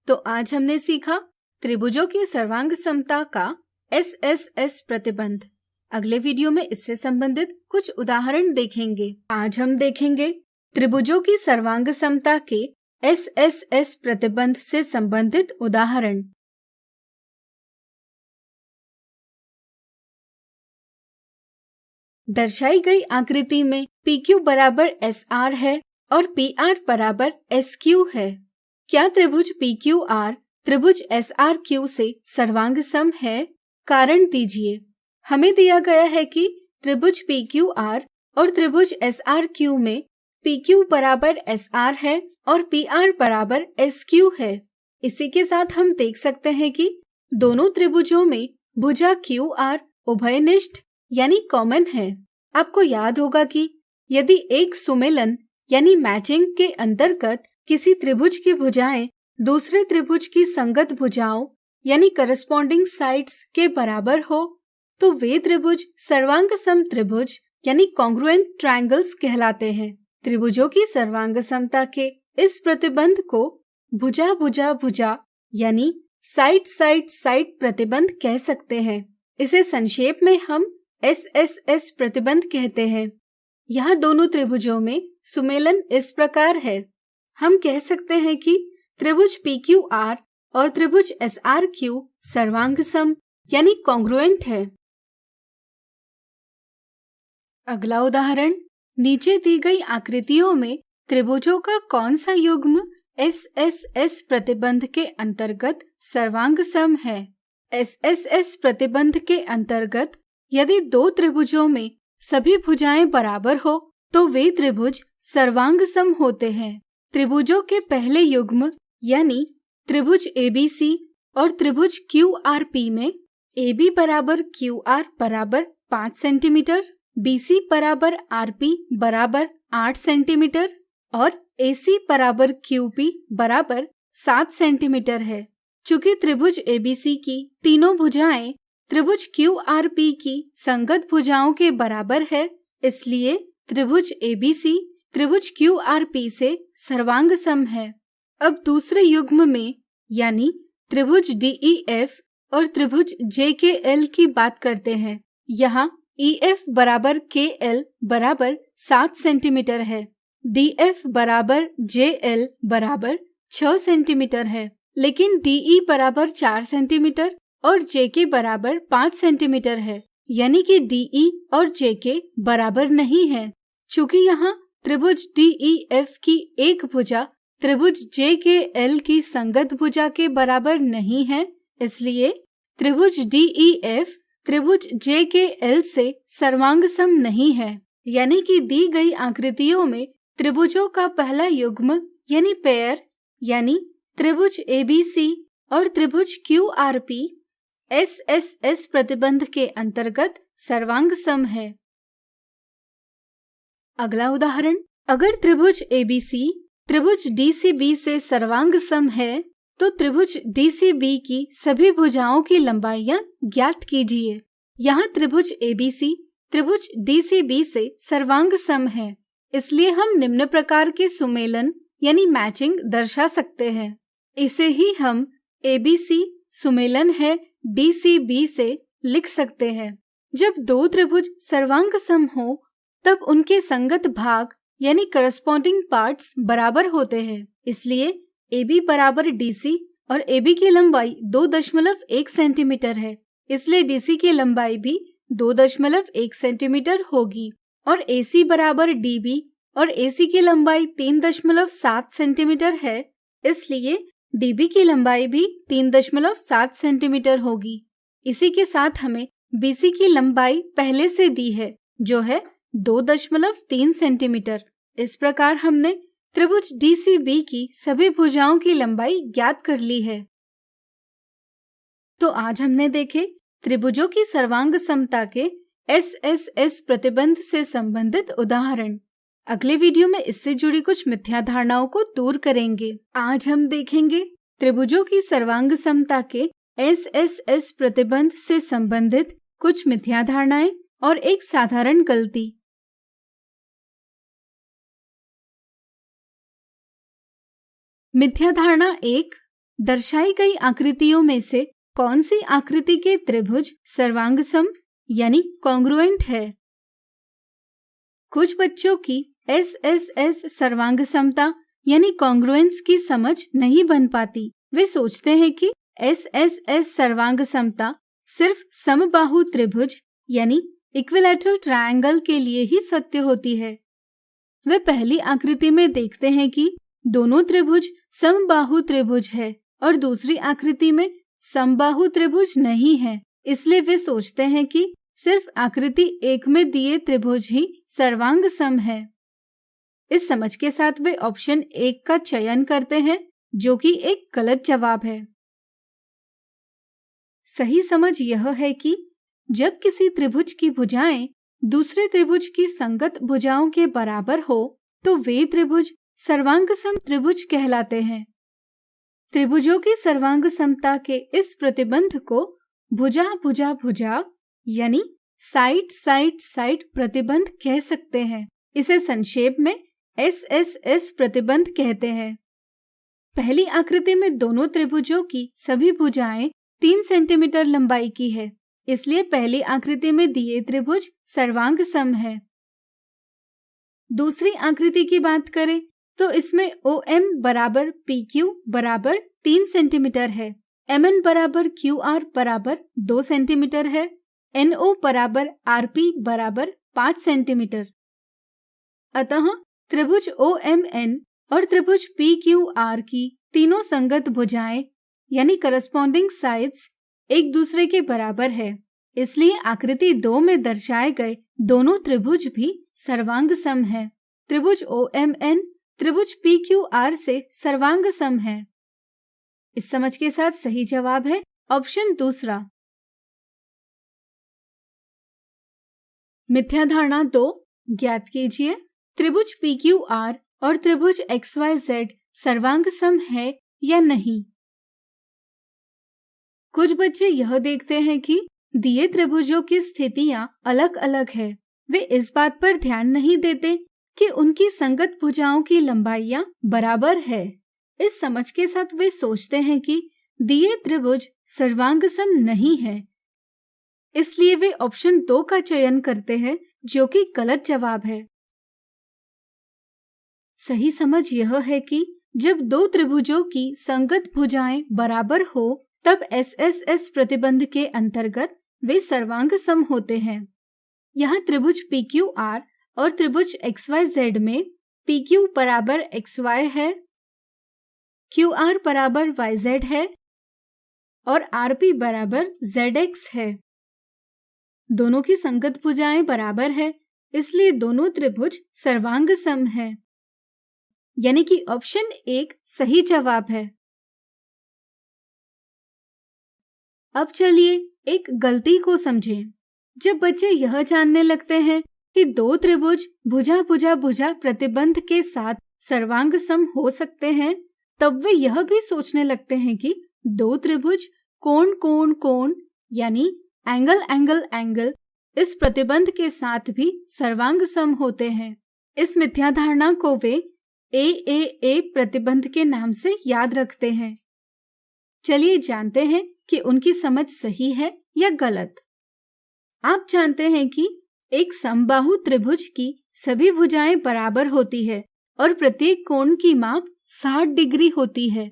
तो आज हमने सीखा त्रिभुजों की सर्वांग समता का SSS प्रतिबंध। अगले वीडियो में इससे संबंधित कुछ उदाहरण देखेंगे। आज हम देखेंगे त्रिभुजों की सर्वांग समता के SSS प्रतिबंध से संबंधित उदाहरण। दर्शाई गई आकृति में PQ बराबर SR है और PR बराबर SQ है। क्या त्रिभुज PQR त्रिभुज SRQ से सर्वांग सम है? कारण दीजिए। हमें दिया गया है कि त्रिभुज PQR और त्रिभुज SRQ में PQ बराबर SR है और PR बराबर SQ है। इसी के साथ हम देख सकते हैं कि दोनों त्रिभुजों में भुजा QR उभयनिष्ठ यानी कॉमन है। आपको याद होगा कि यदि एक सुमेलन यानी मैचिंग के अंतर्गत किसी त्रिभुज की भुजाएं दूसरे त्रिभुज की संगत भुजाओं यानी करस्पॉन्डिंग साइड्स के बराबर हो तो वे त्रिभुज सर्वांग सम त्रिभुज यानी कॉन्ग्रुएंट ट्रायंगल्स कहलाते हैं। त्रिभुजों की सर्वांग समता के इस प्रतिबंध को भुजा भुजा भुजा यानी साइड साइड साइड प्रतिबंध कह सकते हैं। इसे संक्षेप में हम SSS प्रतिबंध कहते हैं। यहाँ दोनों त्रिभुजों में सुमेलन इस प्रकार है। हम कह सकते हैं कि त्रिभुज PQR और त्रिभुज SRQ सर्वांग सम यानी कॉन्ग्रुएंट है। अगला उदाहरण, नीचे दी गई आकृतियों में त्रिभुजों का कौन सा युग्म SSS प्रतिबंध के अंतर्गत सर्वांग सम है? SSS प्रतिबंध के अंतर्गत यदि दो त्रिभुजों में सभी भुजाएं बराबर हो तो वे त्रिभुज सर्वांग सम होते हैं। त्रिभुजों के पहले युग्म यानी त्रिभुज ABC और त्रिभुज QRP में AB बराबर QR बराबर 5 सेंटीमीटर, BC बराबर RP बराबर 8 सेंटीमीटर और AC बराबर QP बराबर 7 सेंटीमीटर है। चूंकि त्रिभुज ABC की तीनों भुजाएं त्रिभुज QRP की संगत भुजाओं के बराबर है, इसलिए त्रिभुज ABC त्रिभुज QRP से सर्वांग सम है। अब दूसरे युग्म में यानी त्रिभुज DEF और त्रिभुज JKL की बात करते हैं। यहाँ EF बराबर KL बराबर 7 सेंटीमीटर है, DF बराबर JL बराबर 6 सेंटीमीटर है, लेकिन DE बराबर 4 सेंटीमीटर और JK बराबर 5 सेंटीमीटर है, यानी कि DE और JK बराबर नहीं है। चूंकि यहाँ त्रिभुज DEF की एक भुजा त्रिभुज JKL की संगत भुजा के बराबर नहीं है, इसलिए त्रिभुज DEF त्रिभुज JKL से सर्वांग सम नहीं है। यानी कि दी गई आकृतियों में त्रिभुजों का पहला युग्म यानी पेयर यानी त्रिभुज ABC और त्रिभुज QRP SSS प्रतिबंध के अंतर्गत
सर्वांग सम है। अगला उदाहरण, अगर त्रिभुज ABC त्रिभुज DCB से सर्वांग सम है तो त्रिभुज DCB की सभी भुजाओं की लंबाइयां ज्ञात कीजिए। यहाँ त्रिभुज ABC त्रिभुज DCB से सर्वांग सम है, इसलिए हम निम्न प्रकार के सुमेलन यानी मैचिंग दर्शा सकते हैं। इसे ही हम ABC सुमेलन है DCB से लिख सकते हैं। जब दो त्रिभुज सर्वांग सम हो तब उनके संगत भाग यानी करस्पॉन्डिंग पार्ट्स बराबर होते हैं, इसलिए AB बराबर DC और AB की लंबाई 2.1 सेंटीमीटर है, इसलिए DC की लंबाई भी 2.1 सेंटीमीटर होगी। और AC बराबर DB और AC की लंबाई 3.7 सेंटीमीटर है, इसलिए DB की लंबाई भी 3.7 सेंटीमीटर होगी। इसी के साथ हमें BC की लंबाई पहले से दी है जो है 2.3 सेंटीमीटर। इस प्रकार हमने त्रिभुज DCB की सभी भुजाओं की लंबाई ज्ञात कर ली है। तो आज हमने देखे त्रिभुजों की सर्वांग समता के SSS प्रतिबंध से संबंधित उदाहरण। अगले वीडियो में इससे जुड़ी कुछ मिथ्या धारणाओं को दूर करेंगे। आज हम देखेंगे त्रिभुजों की सर्वांग समता के SSS प्रतिबंध से संबंधित कुछ मिथ्या धारणाएं और एक साधारण गलती। मिथ्या धारणा 1, दर्शाई गई आकृतियों में से कौन सी आकृति के त्रिभुज सर्वांग सम यानी कॉन्ग्रुएंट है? कुछ बच्चों की SSS सर्वांग समता यानी कॉन्ग्रुएंस की समझ नहीं बन पाती। वे सोचते हैं कि SSS सर्वांग समता सिर्फ समबाहु त्रिभुज यानी इक्विलैटरल ट्रायंगल के लिए ही सत्य होती है। वे पहली आकृति में देखते हैं कि दोनों त्रिभुज समबाहु त्रिभुज है और दूसरी आकृति में समबाहु त्रिभुज नहीं है, इसलिए वे सोचते हैं कि सिर्फ आकृति 1 में दिए त्रिभुज ही सर्वांग सम है। इस समझ के साथ वे ऑप्शन 1 का चयन करते हैं, जो कि एक गलत जवाब है। सही समझ यह है कि जब किसी त्रिभुज की भुजाएं दूसरे त्रिभुज की संगत भुजाओं के बराबर हो तो वे त्रिभुज सर्वांग सम त्रिभुज कहलाते हैं। त्रिभुजों की सर्वांग समता के इस प्रतिबंध को भुजा भुजा भुजा यानी साइड साइड साइड प्रतिबंध कह सकते हैं। इसे संक्षेप में SSS प्रतिबंध कहते हैं। पहली आकृति में दोनों त्रिभुजों की सभी भुजाएं 3 सेंटीमीटर लंबाई की है, इसलिए पहली आकृति में दिए त्रिभुज सर्वांग सम है। दूसरी आकृति की बात करें तो इसमें OM बराबर PQ बराबर 3 सेंटीमीटर है, MN बराबर QR बराबर 2 सेंटीमीटर है, NO बराबर RP बराबर 5 सेंटीमीटर। अतः त्रिभुज OMN और त्रिभुज PQR की तीनों संगत भुजाएं यानी करस्पॉन्डिंग साइड्स एक दूसरे के बराबर है, इसलिए आकृति 2 में दर्शाए गए दोनों त्रिभुज भी सर्वांग सम है। त्रिभुज OMN त्रिभुज PQR से सर्वांग सम है। इस समझ के साथ सही जवाब है ऑप्शन दूसरा। मिथ्या धारणा 2 ज्ञात कीजिए, त्रिभुज PQR और त्रिभुज XYZ सर्वांग सम है या नहीं? कुछ बच्चे यह देखते हैं कि दिए त्रिभुजों की स्थितियां अलग अलग है। वे इस बात पर ध्यान नहीं देते कि उनकी संगत भुजाओं की लंबाइयां बराबर है। इस समझ के साथ वे सोचते हैं कि दिए त्रिभुज सर्वांग सम नहीं है, इसलिए वे ऑप्शन 2 का चयन करते हैं, जो कि गलत जवाब है। सही समझ यह है कि जब दो त्रिभुजों की संगत भुजाएं बराबर हो तब SSS प्रतिबंध के अंतर्गत वे सर्वांग सम होते हैं। यहाँ त्रिभुज PQR और त्रिभुज XYZ में PQ बराबर XY है, QR बराबर YZ है और RP बराबर ZX है। दोनों की संगत भुजाएं बराबर है, इसलिए दोनों त्रिभुज सर्वांग सम है, यानी कि ऑप्शन 1 सही जवाब है। अब चलिए एक गलती को समझें। जब बच्चे यह जानने लगते हैं कि दो त्रिभुज भुजा भुजा भुजा प्रतिबंध के साथ सर्वांग सम हो सकते हैं, तब वे यह भी सोचने लगते हैं कि दो त्रिभुज कोण कोण कोण यानी एंगल एंगल एंगल इस प्रतिबंध के साथ भी सर्वांग सम होते हैं। इस मिथ्या धारणा को वे ए प्रतिबंध के नाम से याद रखते हैं। चलिए जानते हैं कि उनकी समझ सही है या गलत। आप जानते हैं कि एक समबाहु त्रिभुज की सभी भुजाएं बराबर होती है और प्रत्येक कोण की माप 60 डिग्री होती है।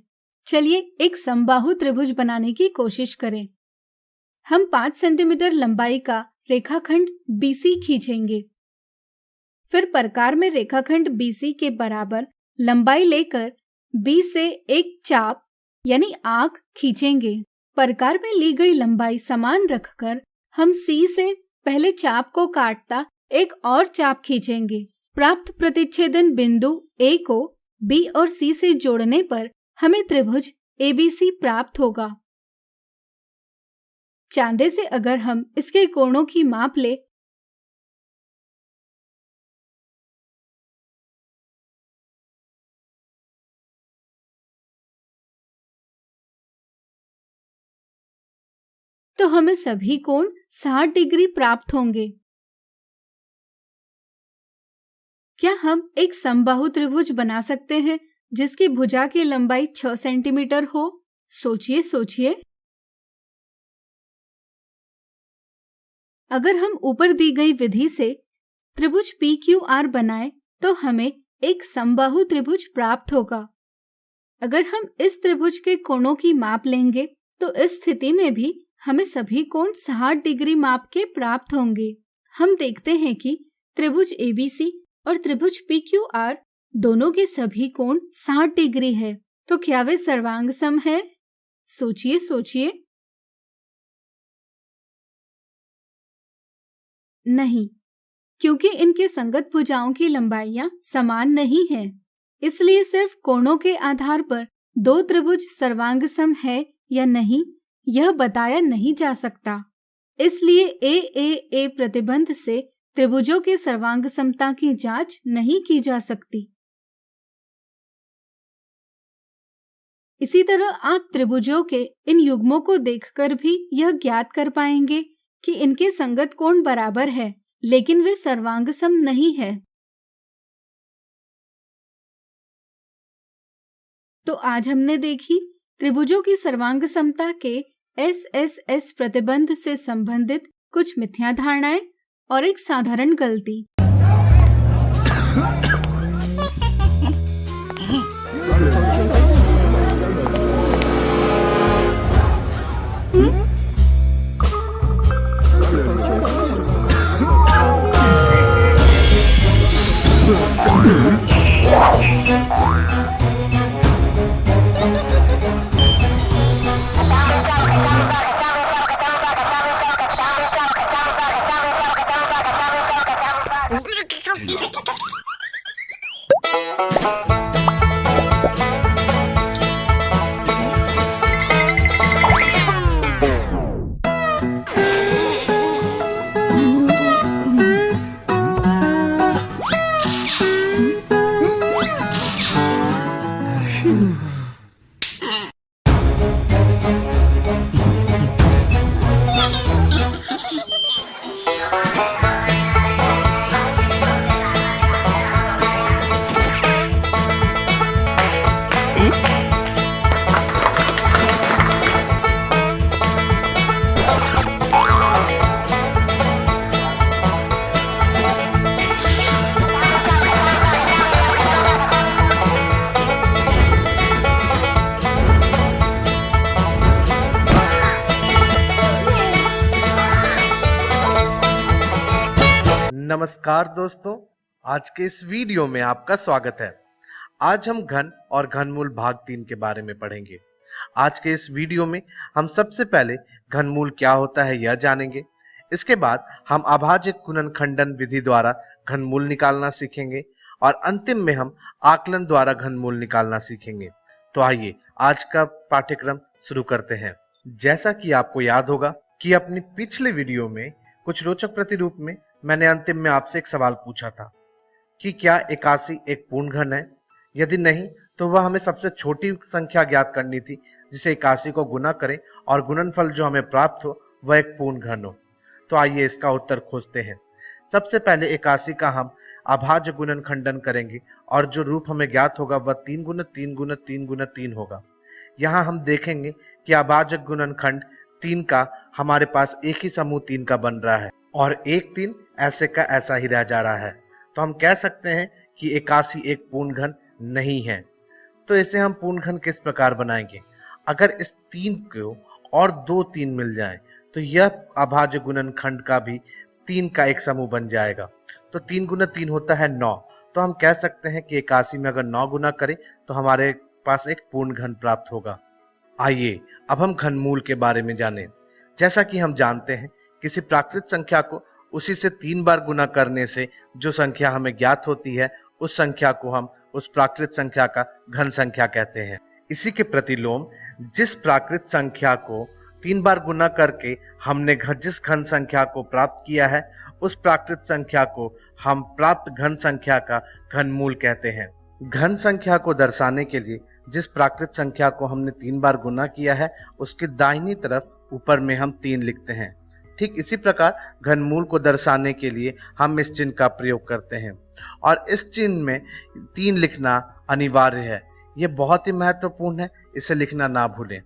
चलिए एक समबाहु त्रिभुज बनाने की कोशिश करें। हम 5 सेंटीमीटर लंबाई का रेखाखंड BC खींचेंगे। फिर प्रकार में रेखाखंड BC के बराबर लंबाई लेकर B से एक चाप यानी आर्क खींचेंगे। प्रकार में ली गई लंबाई समान रखकर हम C से पहले चाप को काटता एक और चाप खींचेंगे। प्राप्त प्रतिच्छेदन बिंदु A को B और C से जोड़ने पर हमें त्रिभुज ABC प्राप्त होगा। चांदे से अगर हम इसके कोणों की माप ले तो हमें सभी कोण 60 डिग्री प्राप्त होंगे। क्या हम एक समबाहु त्रिभुज बना सकते हैं जिसकी भुजा की लंबाई 6 सेंटीमीटर हो? सोचिए सोचिए। अगर हम ऊपर दी गई विधि से त्रिभुज PQR बनाएं तो हमें एक समबाहु त्रिभुज प्राप्त होगा। अगर हम इस त्रिभुज के कोणों की माप लेंगे तो इस स्थिति में भी हमें सभी कोण 60 डिग्री माप के प्राप्त होंगे। हम देखते हैं कि त्रिभुज ABC और त्रिभुज PQR दोनों के सभी कोण 60 डिग्री है। तो क्या वे सर्वांग सम है? सोचिए सोचिए। नहीं, क्योंकि इनके संगत भुजाओं की लंबाइयां समान नहीं है, इसलिए सिर्फ कोणों के आधार पर दो त्रिभुज सर्वांग सम है या नहीं यह बताया नहीं जा सकता। इसलिए ए प्रतिबंध से त्रिभुजों के सर्वांग समता की जांच नहीं की जा सकती। इसी तरह आप त्रिभुजों के इन युग्मों को देखकर भी यह ज्ञात कर पाएंगे कि इनके संगत कोण बराबर है, लेकिन वे सर्वांग सम नहीं है। तो आज हमने देखी त्रिभुजों की सर्वांग समता के SSS प्रतिबंध से संबंधित कुछ मिथ्या धारणाएं और एक साधारण गलती।
नमस्कार दोस्तों, आज के इस वीडियो में आपका स्वागत है। आज हम घन और घनमूल भाग 3 के बारे में पढ़ेंगे। आज के इस वीडियो में हम सबसे पहले घनमूल क्या होता है यह जानेंगे। इसके बाद हम अभाज्य गुणनखंडन विधि द्वारा घनमूल निकालना सीखेंगे और अंतिम में हम आकलन द्वारा घनमूल निकालना सीखेंगे। तो आइए आज का पाठ्यक्रम शुरू करते हैं। जैसा कि आपको याद होगा कि अपनी पिछले वीडियो में कुछ रोचक प्रतिरूप में मैंने अंतिम में आपसे एक सवाल पूछा था कि क्या 81 एक पूर्ण घन है? यदि नहीं तो वह हमें सबसे छोटी संख्या ज्ञात करनी थी जिसे 81 को गुना करें और गुणनफल जो हमें प्राप्त हो वह एक पूर्ण घन हो। तो आइए इसका उत्तर खोजते हैं। सबसे पहले 81 का हम अभाज्य गुणनखंडन करेंगे और जो रूप हमें ज्ञात होगा वह 3 गुना 3 गुना 3 गुना 3 होगा। यहाँ हम देखेंगे कि अभाज्य गुणनखंड 3 का हमारे पास एक ही समूह 3 का बन रहा है और एक 3 ऐसे का ऐसा ही रह जा रहा है। तो हम कह सकते हैं कि 81 एक पूर्ण घन नहीं है। तो इसे हम पूर्ण घन किस प्रकार बनाएंगे? अगर इस 3 को और 2 3 मिल जाएं तो यह अभाज्य गुणनखंड का भी 3 का एक समूह बन जाएगा। तो 3 गुना 3 होता है 9। तो हम कह सकते हैं कि 81 में अगर 9 गुना करें तो हमारे पास एक पूर्ण घन प्राप्त होगा। आइए अब हम घनमूल के बारे में जानें। जैसा कि हम जानते हैं किसी प्राकृत संख्या को उसी से 3 बार गुना करने से जो संख्या हमें ज्ञात होती है उस संख्या को हम उस प्राकृत संख्या का घन संख्या कहते हैं। इसी के प्रतिलोम जिस प्राकृत संख्या को 3 बार गुना करके हमने जिस घन संख्या को प्राप्त किया है उस प्राकृत संख्या को हम प्राप्त घन संख्या का घनमूल कहते हैं। घन संख्या को दर्शाने के लिए जिस प्राकृत संख्या को हमने 3 बार गुना किया है उसके दाहिनी तरफ ऊपर में हम 3 लिखते हैं। ठीक इसी प्रकार घनमूल को दर्शाने के लिए हम इस चिन्ह का प्रयोग करते हैं और इस चिन्ह में 3 लिखना अनिवार्य है। ये बहुत ही महत्वपूर्ण है, इसे लिखना ना भूलें।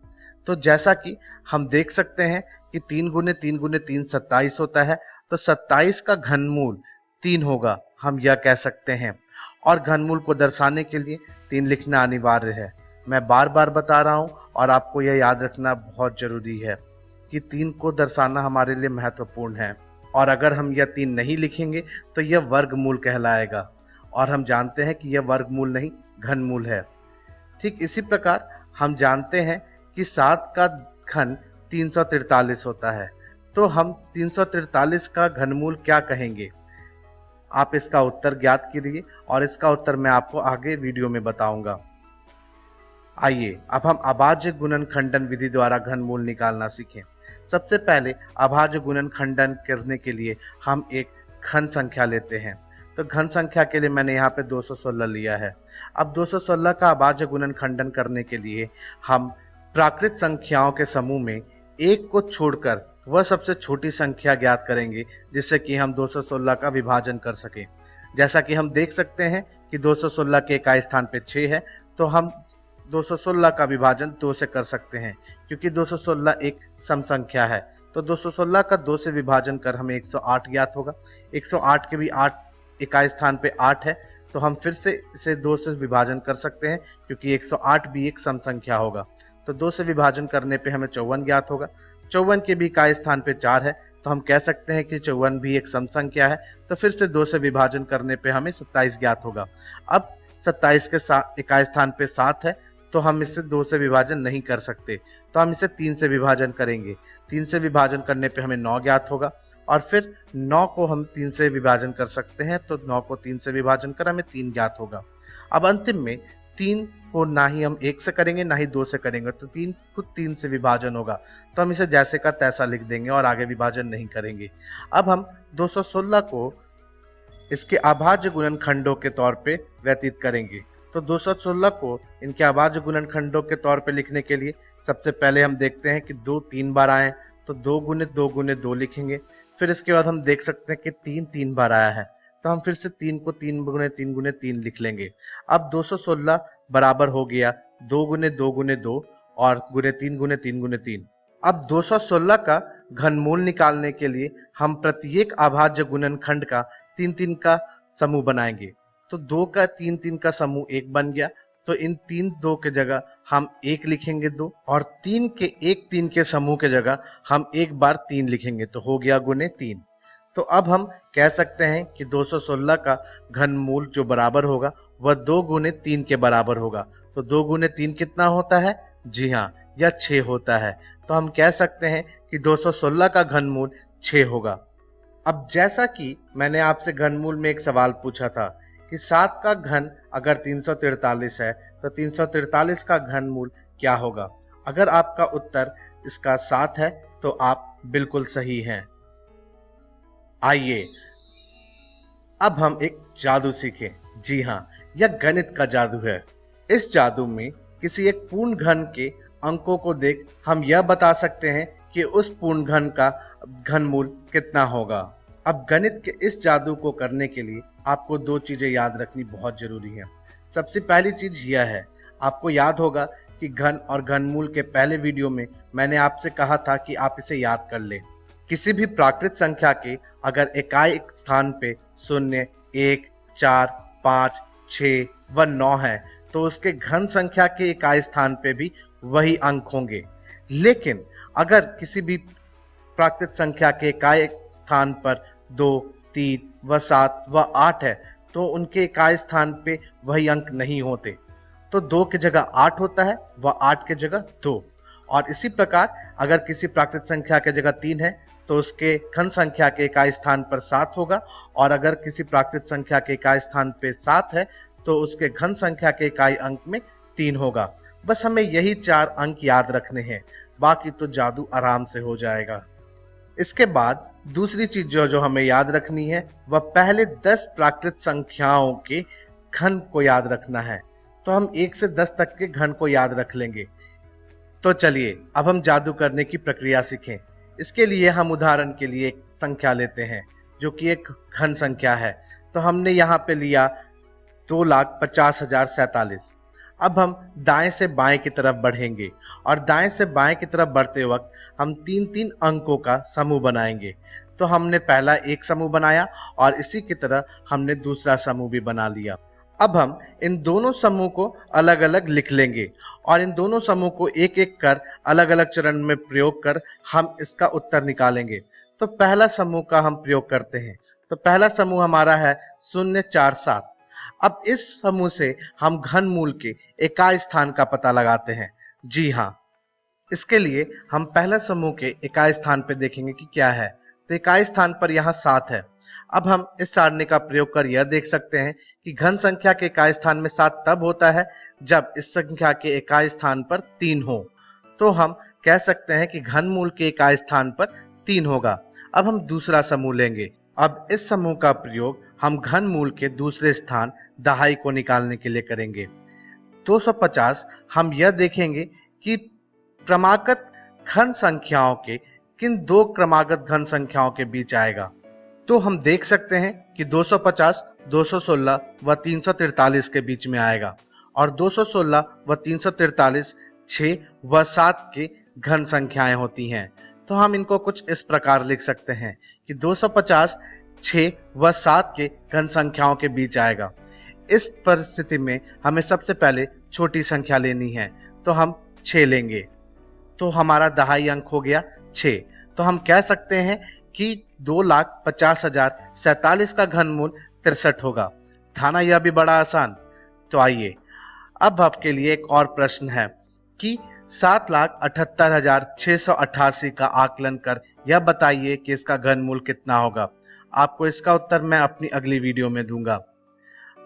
तो जैसा कि हम देख सकते हैं कि 3 गुने 3 गुने 3 27 होता है। तो 27 का घनमूल 3 होगा, हम यह कह सकते हैं। और घनमूल को दर्शाने के लिए 3 लिखना अनिवार्य है। मैं बार बार बता रहा हूं और आपको यह याद रखना बहुत जरूरी है कि 3 को दर्शाना हमारे लिए महत्वपूर्ण है। और अगर हम यह 3 नहीं लिखेंगे तो यह वर्गमूल कहलाएगा और हम जानते हैं कि यह वर्गमूल नहीं घनमूल है। ठीक इसी प्रकार हम जानते हैं कि 7 का घन 343 होता है। तो हम 343 का घनमूल क्या कहेंगे? आप इसका उत्तर ज्ञात कीजिए और इसका उत्तर मैं आपको आगे वीडियो में बताऊंगा। आइए अब हम अभाज्य गुणनखंडन विधि द्वारा घनमूल निकालना सीखें। सबसे पहले अभाज्य गुणनखंडन करने के लिए हम एक घन संख्या लेते हैं। तो घन संख्या के लिए मैंने यहाँ पे 216 लिया है। अब 216 का अभाज्य गुणनखंडन करने के लिए हम प्राकृत संख्याओं के समूह में एक को छोड़कर वह सबसे छोटी संख्या ज्ञात करेंगे जिससे कि हम 216 का विभाजन कर सकें। जैसा कि हम देख सकते हैं कि 216 के इकाई स्थान पे 6 है, तो हम 216 का विभाजन 2 से कर सकते हैं क्योंकि 216 एक सम संख्या है। तो 216 का 2 से विभाजन कर हमें 108 ज्ञात होगा। 108 के भी 8 इकाई स्थान पे 8 है, तो हम फिर से इसे 2 से विभाजन कर सकते हैं क्योंकि 108 भी एक सम संख्या होगा। तो 2 से विभाजन करने पे हमें 54 ज्ञात होगा। 54 के भी इकाई स्थान पे 4 है, तो हम कह सकते हैं कि 54 भी एक सम संख्या है। तो फिर से 2 से विभाजन करने पे हमें 27 ज्ञात होगा। अब 27 के इकाई स्थान पे 7 है, तो हम इसे 2 से विभाजन नहीं कर सकते, तो हम इसे 3 से विभाजन करेंगे। 3 से विभाजन करने पे हमें 9 ज्ञात होगा और फिर 9 को हम 3 से विभाजन कर सकते हैं, तो 9 को 3 से विभाजन कर हमें 3 ज्ञात होगा। अब अंतिम में 3 को ना ही हम 1 से करेंगे ना ही 2 से करेंगे, तो 3 खुद 3 से विभाजन होगा, तो हम इसे जैसे का तैसा लिख देंगे और आगे विभाजन नहीं करेंगे। अब हम 216 को इसके अभाज्य गुणनखंडों के तौर पे व्यतीत करेंगे। तो 216 को इनके अभाज्य गुणनखंडों के तौर पे लिखने के लिए सबसे पहले हम देखते हैं कि 2 3 बार आए, तो 2 गुने 2 गुने 2 लिखेंगे। फिर इसके बाद हम देख सकते हैं कि 3 3 बार आया है, तो हम फिर से 3 को 3 गुने 3 गुने 3 लिख लेंगे। अब 216 बराबर हो गया 2 गुने 2 गुने 2 और गुने 3 गुने 3 गुने 3। अब 216 का घनमूल निकालने के लिए हम प्रत्येक अभाज्य गुणनखंड का 3 3 का समूह बनाएंगे। तो 2 का 3 3 का समूह 1 बन गया, तो इन 3 2 के जगह हम 1 लिखेंगे 2, और 3 के 1 3 के समूह के जगह हम 1 बार 3 लिखेंगे, तो हो गया गुने 3। तो अब हम कह सकते हैं कि 216 का घनमूल जो बराबर होगा वह 2 गुने 3 के बराबर होगा। तो 2 गुने 3 कितना होता है? जी हाँ, यह 6 होता है। तो हम कह सकते हैं कि 216 का घनमूल 6 होगा। अब जैसा कि मैंने आपसे घनमूल में एक सवाल पूछा था कि 7 का घन अगर 343 है तो 343 का घनमूल क्या होगा? अगर आपका उत्तर इसका 7 है तो आप बिल्कुल सही हैं। आइए अब हम एक जादू सीखें। जी हाँ, यह गणित का जादू है। इस जादू में किसी एक पूर्ण घन के अंकों को देख हम यह बता सकते हैं कि उस पूर्ण घन का घनमूल कितना होगा। अब गणित के इस जादू को करने के लिए आपको दो चीजें याद रखनी बहुत जरूरी है। सबसे पहली चीज यह है, आपको याद होगा कि घन और घनमूल के पहले वीडियो में मैंने आपसे कहा था कि आप इसे याद कर लें। किसी भी प्राकृत संख्या के अगर इकाई स्थान पे 0, 1, 4, 5, 6 व 9 है तो उसके घन संख्या के इकाई स्थान पे भी वही अंक होंगे। लेकिन अगर किसी भी प्राकृत संख्या के इकाई स्थान पर 2, 3 व 7 व 8 है तो उनके इकाई स्थान पे वही अंक नहीं होते। तो 2 की जगह 8 होता है व 8 की जगह 2। और इसी प्रकार अगर किसी प्राकृत संख्या की जगह 3 है तो उसके घन संख्या के इकाई स्थान पर 7 होगा, और अगर किसी प्राकृत संख्या के इकाई स्थान पे 7 है तो उसके घन संख्या के इकाई अंक में 3 होगा। बस हमें यही 4 अंक याद रखने हैं, बाकी तो जादू आराम से हो जाएगा। इसके बाद दूसरी चीज जो हमें याद रखनी है वह पहले 10 प्राकृत संख्याओं के घन को याद रखना है। तो हम 1 से 10 तक के घन को याद रख लेंगे। तो चलिए अब हम जादू करने की प्रक्रिया सीखें। इसके लिए हम उदाहरण के लिए एक संख्या लेते हैं जो कि एक घन संख्या है। तो हमने यहाँ पे लिया 2,50,047। अब हम दाएं से बाएं की तरफ बढ़ेंगे और दाएं से बाएं की तरफ बढ़ते वक्त हम 3-3 अंकों का समूह बनाएंगे। तो हमने पहला एक समूह बनाया और इसी की तरह हमने दूसरा समूह भी बना लिया। अब हम इन दोनों समूह को अलग अलग लिख लेंगे और इन दोनों समूह को एक एक कर अलग अलग चरण में प्रयोग कर हम इसका उत्तर निकालेंगे। तो पहला समूह का हम प्रयोग करते हैं। तो पहला समूह हमारा है 047। अब इस समूह से हम घनमूल के इकाई स्थान का पता लगाते हैं। जी हाँ, इसके लिए हम पहला समूह के इकाई स्थान पे देखेंगे कि क्या है। तो इकाई स्थान पर यहाँ 7 है। अब हम इस सारणी का प्रयोग कर यह देख सकते हैं कि घन संख्या के इकाई स्थान में 7 तब होता है जब इस संख्या के इकाई स्थान पर 3 हो। तो हम कह सकते हैं कि घनमूल के इकाई स्थान पर 3 होगा। अब हम दूसरा समूह लेंगे। अब इस समूह का प्रयोग हम घनमूल के दूसरे स्थान दहाई को निकालने के लिए करेंगे। 250 हम यह देखेंगे कि क्रमागत घन संख्याओं के किन दो क्रमागत घन संख्याओं के बीच आएगा। तो हम देख सकते हैं कि 250, 216 व 343 के बीच में आएगा और 216 व 343 6 व 7 के घन संख्याएं होती हैं। तो हम इनको कुछ इस प्रकार लिख सकते हैं कि 250 6 व 7 के घन संख्याओं के बीच आएगा। इस परिस्थिति में हमें सबसे पहले छोटी संख्या लेनी है। तो हम 6 लेंगे। तो हमारा दहाई अंक हो गया 6। तो हम कह सकते हैं कि 2,50,047 का घनमूल 63 होगा। था ना यह भी बड़ा आसान। तो आइए अब आपके लिए एक और प्रश्न है कि 7,78,688 का आकलन कर यह बताइए कि इसका घनमूल कितना होगा। आपको इसका उत्तर मैं अपनी अगली वीडियो में दूंगा।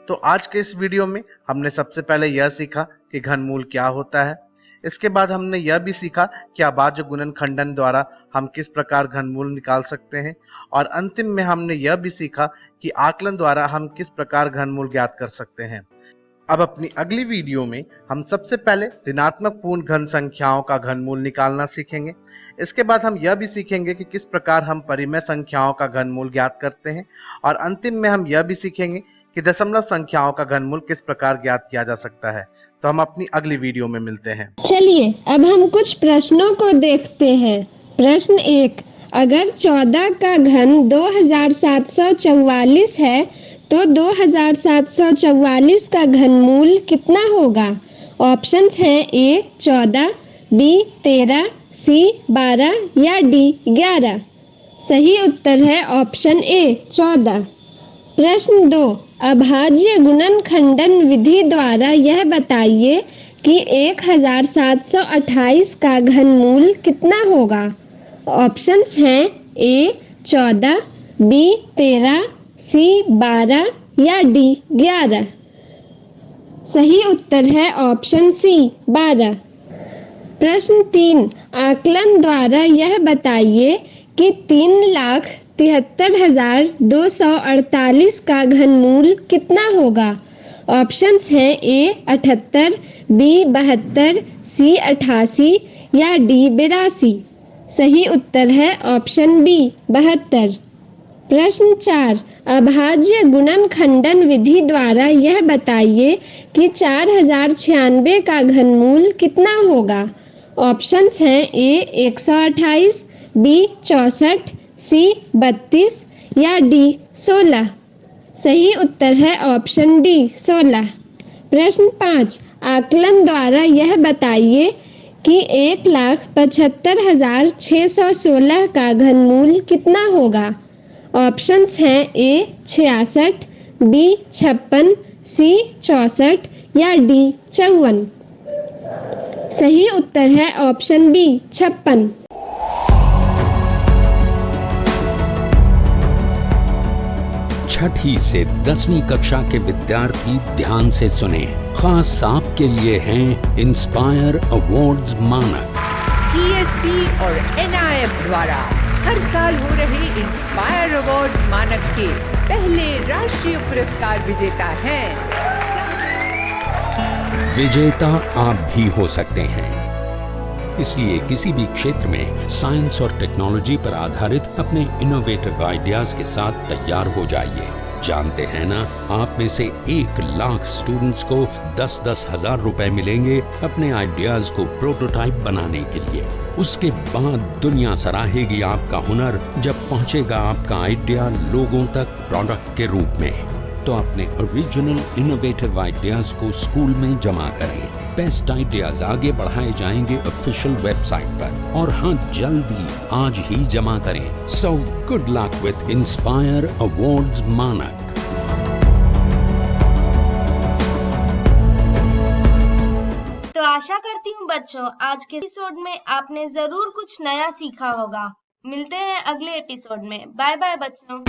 तो आज के इस वीडियो में हमने सबसे पहले यह सीखा कि घनमूल क्या होता है। इसके बाद हमने यह भी सीखा कि अभाज्य गुणन खंडन द्वारा हम किस प्रकार घनमूल निकाल सकते हैं, और अंतिम में हमने यह भी सीखा कि आकलन द्वारा हम किस प्रकार घनमूल ज्ञात कर सकते हैं। अब अपनी अगली वीडियो में हम सबसे पहले ऋणात्मक पूर्ण घन संख्याओं का घनमूल निकालना सीखेंगे। इसके बाद हम यह भी सीखेंगे कि किस प्रकार हम परिमेय संख्याओं का घनमूल ज्ञात करते हैं, और अंतिम में हम यह भी सीखेंगे कि दशमलव संख्याओं का घनमूल किस प्रकार ज्ञात किया जा सकता है। तो हम अपनी अगली वीडियो में मिलते हैं।
चलिए अब हम कुछ प्रश्नों को देखते हैं। प्रश्न 1, अगर 14 का घन 2744 है तो 2744 का घनमूल कितना होगा। ऑप्शंस हैं A 14, B 13, C 12 या D 11। सही उत्तर है ऑप्शन A 14। प्रश्न 2, अभाज्य गुणन खंडन विधि द्वारा यह बताइए कि 1728 का घनमूल कितना होगा। ऑप्शंस हैं A 14, B 13, C 12 या D 11। सही उत्तर है ऑप्शन C 12। प्रश्न 3, आकलन द्वारा यह बताइए कि 73,248 का घनमूल कितना होगा? ऑप्शंस हैं ए 78, बी 72, सी 88 या डी 82। सही उत्तर है ऑप्शन बी 72। प्रश्न 4, अभाज्य गुणनखंडन विधि द्वारा यह बताइए कि 4096 का घनमूल कितना होगा? ऑप्शंस हैं ए 128, बी 64, सी 32 या डी 16। सही उत्तर है ऑप्शन डी 16। प्रश्न 5, आकलन द्वारा यह बताइए कि 1,75,616 का घनमूल कितना होगा? ऑप्शंस हैं ए 66, बी 56, सी 64 या डी 54। सही उत्तर है ऑप्शन बी 56।
छठी से 10वीं कक्षा के विद्यार्थी ध्यान से सुने, खास आपके लिए हैं इंस्पायर अवार्ड्स मानक।
TST और NIF द्वारा हर साल हो रहे इंस्पायर अवार्ड्स मानक के पहले राष्ट्रीय पुरस्कार विजेता हैं। विजेता
आप भी हो सकते हैं, इसलिए किसी भी क्षेत्र में साइंस और टेक्नोलॉजी पर आधारित अपने इनोवेटिव आइडियाज के साथ तैयार हो जाइए। जानते हैं ना, आप में से 1 लाख स्टूडेंट्स को 10-10 हजार रुपए मिलेंगे अपने आइडियाज को प्रोटोटाइप बनाने के लिए। उसके बाद दुनिया सराहेगी आपका हुनर जब पहुंचेगा आपका आइडिया लोगों तक प्रोडक्ट के रूप में। तो अपने ओरिजिनल इनोवेटिव आइडियाज को स्कूल में जमा करें। बेस्ट आइडियाज आगे बढ़ाए जाएंगे ऑफिशियल वेबसाइट पर, और हाँ, जल्दी आज ही जमा करें। So good luck with inspire awards मानक।
तो आशा करती हूँ बच्चों, आज के एपिसोड में आपने जरूर कुछ नया सीखा होगा। मिलते हैं अगले एपिसोड में। बाय बाय बच्चों।